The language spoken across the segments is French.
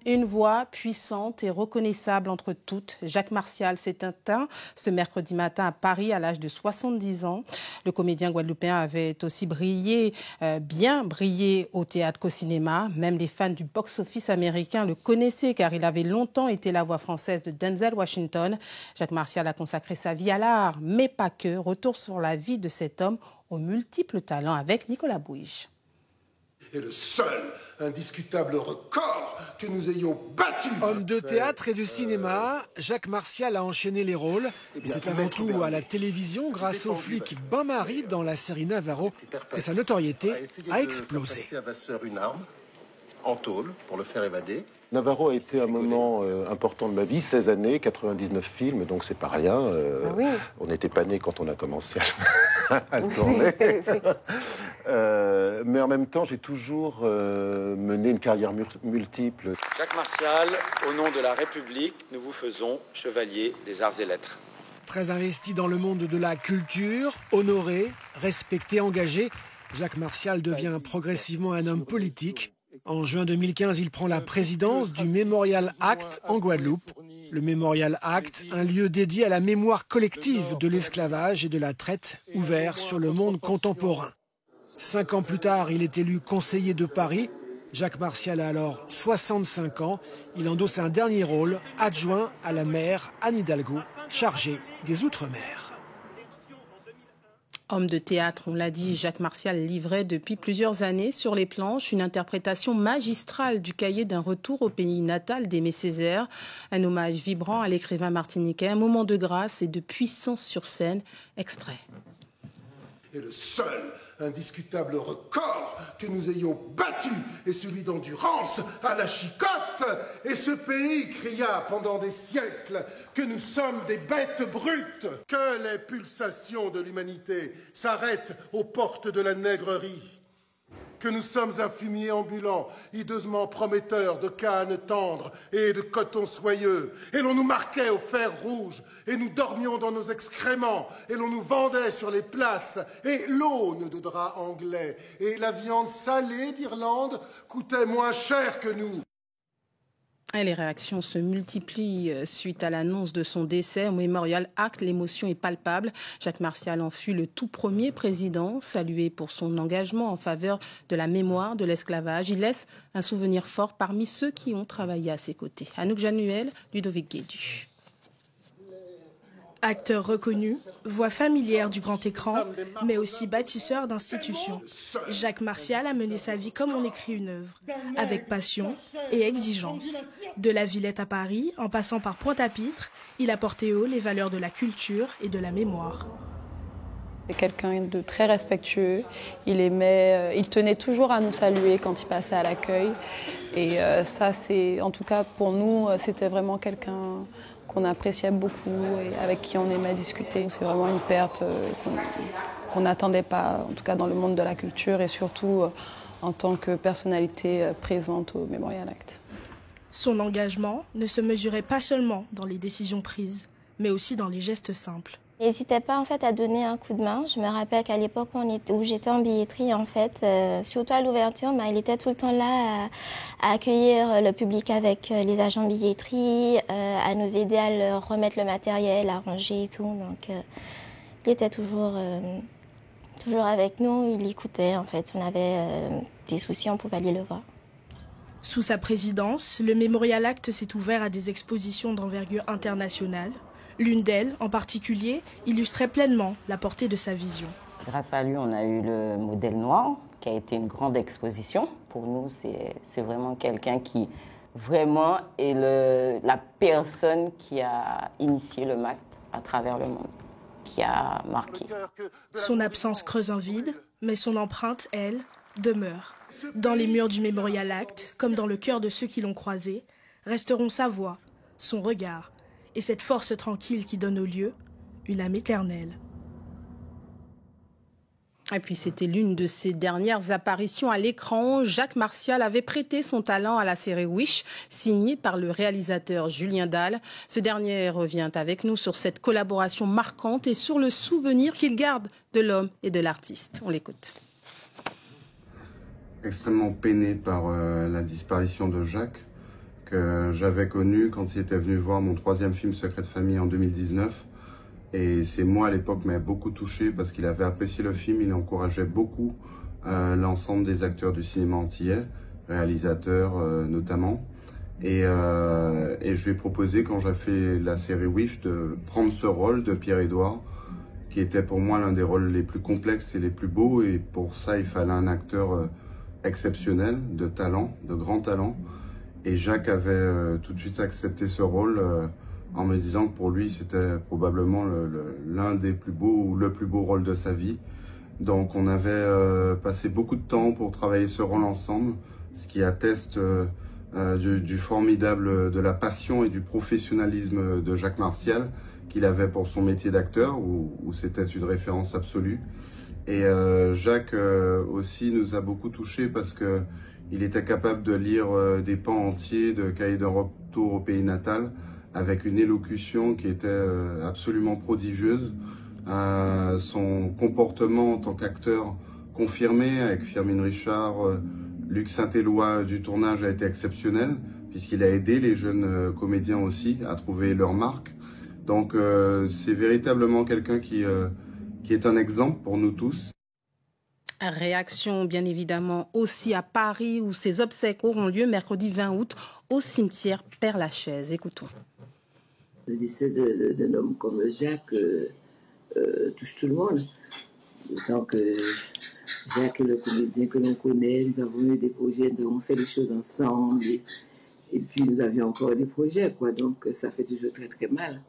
Une voix puissante et reconnaissable entre toutes. Jacques Martial s'est éteint ce mercredi matin à Paris à l'âge de 70 ans. Le comédien guadeloupéen avait aussi bien brillé au théâtre qu'au cinéma. Même les fans du box-office américain le connaissaient car il avait longtemps été la voix française de Denzel Washington. Jacques Martial a consacré sa vie à l'art, mais pas que. Retour sur la vie de cet homme aux multiples talents avec Nicolas Bouige. Et le seul indiscutable record que nous ayons battu. Homme de théâtre et de cinéma, Jacques Martial a enchaîné les rôles. Et c'est avant tout à la télévision, grâce au flic Bain-Marie dans la série Navarro, que sa notoriété a explosé. À Vasseur une arme en tôle pour le faire évader. Navarro a été un moment important de ma vie, 16 années, 99 films, donc c'est pas rien. Oui. On n'était pas nés quand on a commencé à le tourner. Mais en même temps, j'ai toujours mené une carrière multiple. Jacques Martial, au nom de la République, nous vous faisons chevalier des arts et lettres. Très investi dans le monde de la culture, honoré, respecté, engagé, Jacques Martial devient progressivement un homme politique. En juin 2015, il prend la présidence du Memorial Act en Guadeloupe. Le Memorial Act, un lieu dédié à la mémoire collective de l'esclavage et de la traite, ouvert sur le monde contemporain. 5 ans plus tard, il est élu conseiller de Paris. Jacques Martial a alors 65 ans. Il endosse un dernier rôle, adjoint à la maire Anne Hidalgo, chargée des Outre-mer. Homme de théâtre, on l'a dit, Jacques Martial livrait depuis plusieurs années sur les planches une interprétation magistrale du cahier d'un retour au pays natal d'Aimé Césaire. Un hommage vibrant à l'écrivain martiniquais, un moment de grâce et de puissance sur scène. Extrait. Et le seul indiscutable record que nous ayons battu est celui d'endurance à la chicotte. Et ce pays cria pendant des siècles que nous sommes des bêtes brutes, que les pulsations de l'humanité s'arrêtent aux portes de la nègrerie, que nous sommes un fumier ambulant, hideusement prometteur de cannes tendres et de coton soyeux, et l'on nous marquait au fer rouge, et nous dormions dans nos excréments, et l'on nous vendait sur les places, et l'aune de drap anglais, et la viande salée d'Irlande coûtait moins cher que nous. Et les réactions se multiplient suite à l'annonce de son décès au Memorial Act. L'émotion est palpable. Jacques Martial en fut le tout premier président, salué pour son engagement en faveur de la mémoire de l'esclavage. Il laisse un souvenir fort parmi ceux qui ont travaillé à ses côtés. Anouk Januel, Ludovic Guédu. Acteur reconnu, voix familière du grand écran, mais aussi bâtisseur d'institutions. Jacques Martial a mené sa vie comme on écrit une œuvre, avec passion et exigence. De la Villette à Paris, en passant par Pointe-à-Pitre, il a porté haut les valeurs de la culture et de la mémoire. C'est quelqu'un de très respectueux. Il tenait toujours à nous saluer quand il passait à l'accueil. Et ça, en tout cas pour nous, c'était vraiment quelqu'un qu'on appréciait beaucoup et avec qui on aimait discuter. C'est vraiment une perte qu'on n'attendait pas, en tout cas dans le monde de la culture et surtout en tant que personnalité présente au Memorial Act. Son engagement ne se mesurait pas seulement dans les décisions prises, mais aussi dans les gestes simples. Il n'hésitait pas en fait à donner un coup de main. Je me rappelle qu'à l'époque où j'étais en billetterie, en fait, surtout à l'ouverture, il était tout le temps là à accueillir le public avec les agents de billetterie, à nous aider à leur remettre le matériel, à ranger et tout. Donc, il était toujours avec nous. Il écoutait en fait. On avait des soucis, on pouvait aller le voir. Sous sa présidence, le Memorial Act s'est ouvert à des expositions d'envergure internationale. L'une d'elles, en particulier, illustrait pleinement la portée de sa vision. Grâce à lui, on a eu le modèle noir, qui a été une grande exposition. Pour nous, c'est vraiment quelqu'un qui vraiment est la personne qui a initié le MACT à travers le monde, qui a marqué. Son absence creuse un vide, mais son empreinte, elle, demeure. Dans les murs du Memorial Act, comme dans le cœur de ceux qui l'ont croisé, resteront sa voix, son regard, et cette force tranquille qui donne au lieu une âme éternelle. Et puis c'était l'une de ses dernières apparitions à l'écran. Jacques Martial avait prêté son talent à la série Wish, signée par le réalisateur Julien Dalle. Ce dernier revient avec nous sur cette collaboration marquante et sur le souvenir qu'il garde de l'homme et de l'artiste. On l'écoute. Extrêmement peiné par la disparition de Jacques, Jacques, j'avais connu quand il était venu voir mon 3e film Secret de famille en 2019. Et c'est moi à l'époque m'a beaucoup touché parce qu'il avait apprécié le film, il encourageait beaucoup l'ensemble des acteurs du cinéma antillais, réalisateurs notamment. Et je lui ai proposé, quand j'ai fait la série Wish, de prendre ce rôle de Pierre-Édouard, qui était pour moi l'un des rôles les plus complexes et les plus beaux. Et pour ça, il fallait un acteur exceptionnel, de talent, de grand talent. Et Jacques avait tout de suite accepté ce rôle en me disant que pour lui, c'était probablement l'un des plus beaux ou le plus beau rôle de sa vie. Donc on avait passé beaucoup de temps pour travailler ce rôle ensemble, ce qui atteste du formidable, de la passion et du professionnalisme de Jacques Martial qu'il avait pour son métier d'acteur, où c'était une référence absolue. Et Jacques aussi nous a beaucoup touchés parce que il était capable de lire des pans entiers de Cahiers d'un retour au pays natal avec une élocution qui était absolument prodigieuse. Son comportement en tant qu'acteur confirmé avec Firmin Richard, Luc Saint-Éloi du tournage a été exceptionnel puisqu'il a aidé les jeunes comédiens aussi à trouver leur marque. Donc c'est véritablement quelqu'un qui est un exemple pour nous tous. Réaction bien évidemment aussi à Paris où ces obsèques auront lieu mercredi 20 août au cimetière Père-Lachaise. Écoutons. Le décès d'un homme comme Jacques touche tout le monde. D'autant que Jacques est le comédien que l'on connaît, nous avons eu des projets, nous avons fait des choses ensemble et puis nous avions encore des projets, quoi. Donc ça fait toujours très très mal.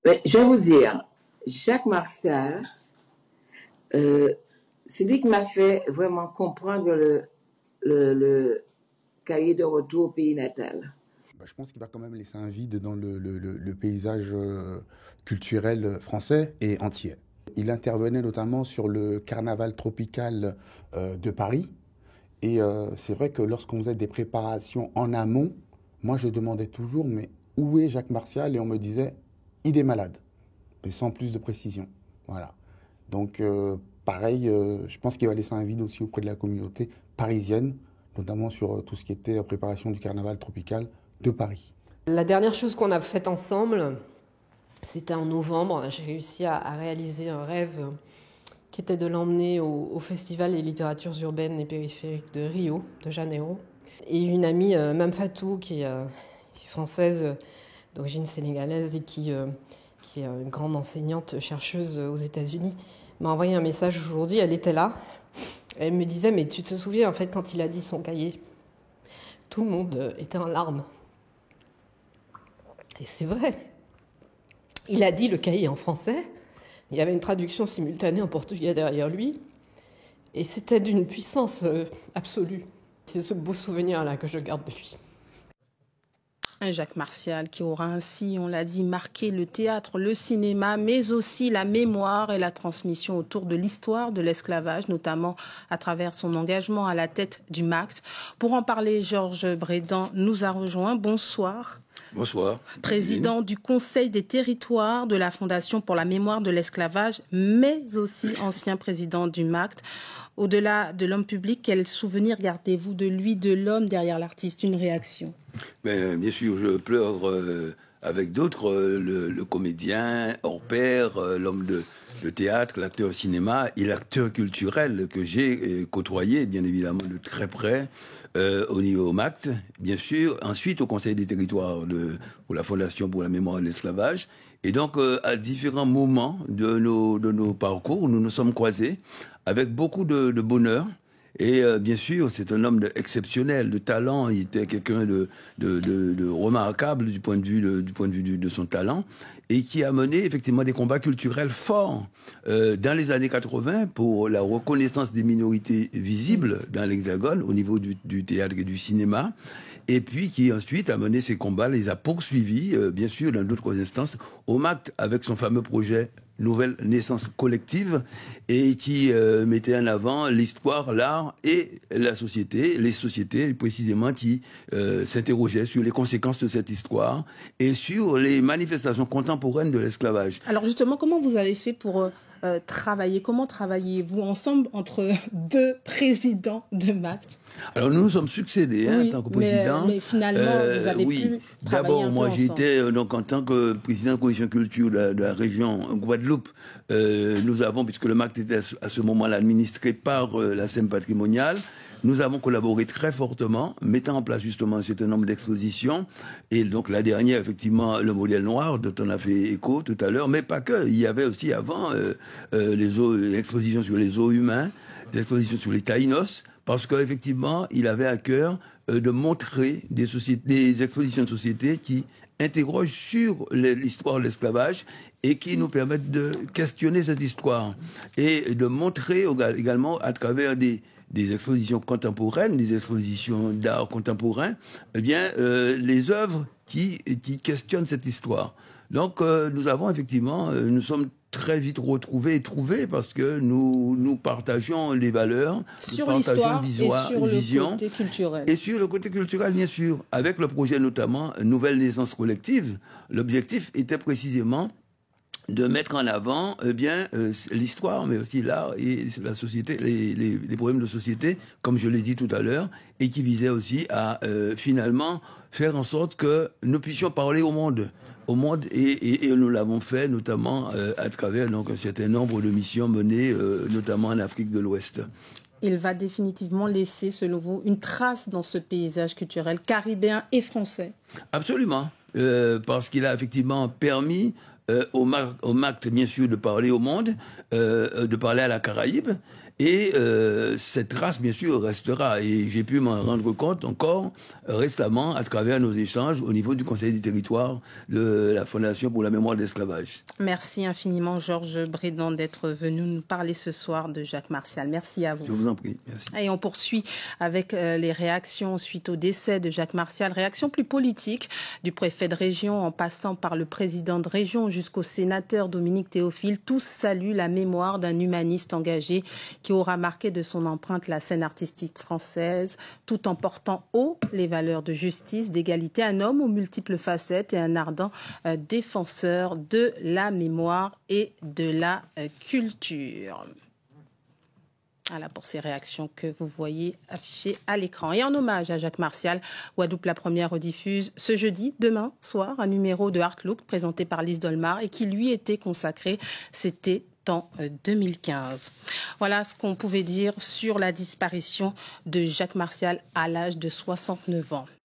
Mais je vais vous dire, Jacques Martial, c'est lui qui m'a fait vraiment comprendre le cahier de retour au pays natal. Je pense qu'il va quand même laisser un vide dans le paysage culturel français et entier. Il intervenait notamment sur le carnaval tropical de Paris. Et c'est vrai que lorsqu'on faisait des préparations en amont, moi je demandais toujours, mais où est Jacques Martial? Et on me disait, il est malade, mais sans plus de précision. Voilà. Donc pareil, je pense qu'il va laisser un vide aussi auprès de la communauté parisienne, notamment sur tout ce qui était préparation du carnaval tropical de Paris. La dernière chose qu'on a faite ensemble, c'était en novembre. J'ai réussi à réaliser un rêve qui était de l'emmener au Festival des littératures urbaines et périphériques de Rio de Janeiro. Et une amie, Mme Fatou, qui est française d'origine sénégalaise et qui est une grande enseignante chercheuse aux États-Unis, m'a envoyé un message aujourd'hui. Elle était là. Elle me disait, mais tu te souviens, en fait, quand il a dit son cahier, tout le monde était en larmes. Et c'est vrai. Il a dit le cahier en français. Il y avait une traduction simultanée en portugais derrière lui. Et c'était d'une puissance absolue. C'est ce beau souvenir-là que je garde de lui. Un Jacques Martial qui aura ainsi, on l'a dit, marqué le théâtre, le cinéma, mais aussi la mémoire et la transmission autour de l'histoire de l'esclavage, notamment à travers son engagement à la tête du MACT. Pour en parler, Georges Brédan nous a rejoint. Bonsoir. Bonsoir. Président du Conseil des territoires de la Fondation pour la mémoire de l'esclavage, mais aussi ancien président du MACT. Au-delà de l'homme public, quel souvenir gardez-vous de lui, de l'homme derrière l'artiste? Une réaction? Bien sûr, je pleure avec d'autres, le comédien hors pair, l'homme de théâtre, l'acteur de cinéma et l'acteur culturel que j'ai côtoyé, bien évidemment, de très près, au niveau MACT, bien sûr, ensuite au Conseil des territoires pour la Fondation pour la mémoire de l'esclavage. Et donc, à différents moments de nos parcours, nous nous sommes croisés avec beaucoup de bonheur. Et bien sûr, c'est un homme exceptionnel, de talent. Il était quelqu'un de remarquable du point de vue de son talent, et qui a mené effectivement des combats culturels forts dans les années 80 pour la reconnaissance des minorités visibles dans l'Hexagone au niveau du théâtre et du cinéma. Et puis qui ensuite a mené ces combats, les a poursuivis, bien sûr, dans d'autres instances, au MACT avec son fameux projet Nouvelle Naissance Collective, et qui mettait en avant l'histoire, l'art et la société, les sociétés précisément qui s'interrogeaient sur les conséquences de cette histoire et sur les manifestations contemporaines de l'esclavage. Alors justement, comment vous avez fait pour travaillé? Comment travaillez-vous ensemble entre deux présidents de MACT? Alors nous nous sommes succédés en tant que président. Mais finalement, vous avez pu travailler D'abord, moi j'étais donc en tant que président de la commission culture de la région Guadeloupe. Nous avons, puisque le MACT était à ce moment-là administré par la SEM patrimoniale, nous avons collaboré très fortement, mettant en place justement un certain nombre d'expositions. Et donc la dernière, effectivement, le modèle noir, dont on a fait écho tout à l'heure, mais pas que. Il y avait aussi avant les expositions sur les os humains, des expositions sur les taïnos, parce qu'effectivement, il avait à cœur de montrer des expositions de société qui interrogent sur l'histoire de l'esclavage et qui nous permettent de questionner cette histoire et de montrer également à travers des expositions contemporaines, des expositions d'art contemporain, eh bien, les œuvres qui questionnent cette histoire. Donc, nous avons effectivement, nous sommes très vite retrouvés et trouvés parce que nous partageons les valeurs, sur l'histoire et sur le côté culturel. Et sur le côté culturel, bien sûr, avec le projet notamment Nouvelle naissance collective. L'objectif était précisément de mettre en avant l'histoire, mais aussi l'art et la société, les problèmes de société, comme je l'ai dit tout à l'heure, et qui visait aussi à finalement faire en sorte que nous puissions parler au monde, et nous l'avons fait notamment à travers donc un certain nombre de missions menées notamment en Afrique de l'Ouest. Il va définitivement laisser, selon vous, une trace dans ce paysage culturel caribéen et français. Absolument, parce qu'il a effectivement permis au MACT, bien sûr, de parler au monde, de parler à la Caraïbe. Et cette trace, bien sûr, restera. Et j'ai pu m'en rendre compte encore récemment à travers nos échanges au niveau du Conseil du territoire de la Fondation pour la mémoire de l'esclavage. Merci infiniment, Georges Brédan, d'être venu nous parler ce soir de Jacques Martial. Merci à vous. Je vous en prie. Merci. Et on poursuit avec les réactions suite au décès de Jacques Martial. Réactions plus politiques du préfet de région en passant par le président de région jusqu'au sénateur Dominique Théophile. Tous saluent la mémoire d'un humaniste engagé qui aura marqué de son empreinte la scène artistique française, tout en portant haut les valeurs de justice, d'égalité, un homme aux multiples facettes et un ardent défenseur de la mémoire et de la culture. Voilà pour ces réactions que vous voyez affichées à l'écran. Et en hommage à Jacques Martial, Guadeloupe La Première rediffuse ce jeudi, demain soir, un numéro de Art Look présenté par Lise Dolmar et qui lui était consacré, c'était en 2015. Voilà ce qu'on pouvait dire sur la disparition de Jacques Martial à l'âge de 69 ans.